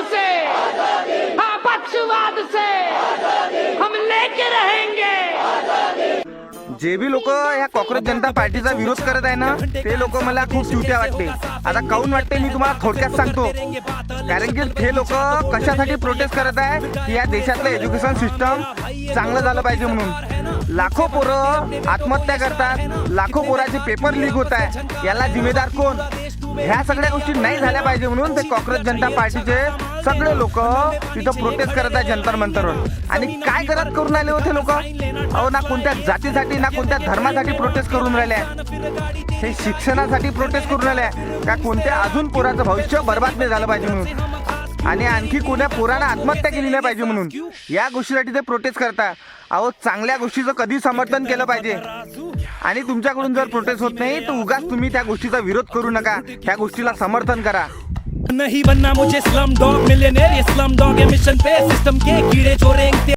से, हाँ पक्षवाद से हम लेके रहेंगे। जे बी लोक या कॉक्रोच जनता पार्टीचा विरोध करत आहे ना, ते लोक मला खूप चुत्या वाटते. आता काऊन वाटते मी तुम्हाला थोडक्यात सांगतो. कारण की ते लोक कशासाठी प्रोटेस्ट करत आहे की या देशातलं एज्युकेशन सिस्टम चांगलं झालं पाहिजे म्हणून. लाखो पोरं आत्महत्या करतात, लाखो पोराचे पेपर लीक होत आहे. याला जिम्मेदार कोण? ह्या सगळ्या गोष्टी नाही झाल्या पाहिजे म्हणून ते कॉक्रोच जनता पार्टीचे सगळे लोक तिथं प्रोटेस्ट करत आहे जंतर मंतरवर. आणि काय करून राहिले होते लोक? अहो, ना कोणत्या जातीसाठी ना कोणत्या धर्मासाठी प्रोटेस्ट करून राहिले आहे. हे शिक्षणासाठी प्रोटेस्ट करून राहिले आहे का कोणत्या अजून पोराचं भविष्य बर्बाद नाही झालं पाहिजे म्हणून, आणि आणखी कोण्या पोरानं आत्महत्या केली नाही पाहिजे म्हणून. या गोष्टीसाठी ते प्रोटेस्ट करतात. अहो, चांगल्या गोष्टीचं कधी समर्थन केलं पाहिजे. आणि तुमच्याकडून जर प्रोटेस्ट होत नाही तर उगाच तुम्ही त्या गोष्टीचा विरोध करू नका, त्या गोष्टीला समर्थन करा. नहीं बनना मुझे स्लम डॉग मिलियनेयर, ये स्लम डॉग है मिशन पे, सिस्टम के कीड़े चोरेंगे.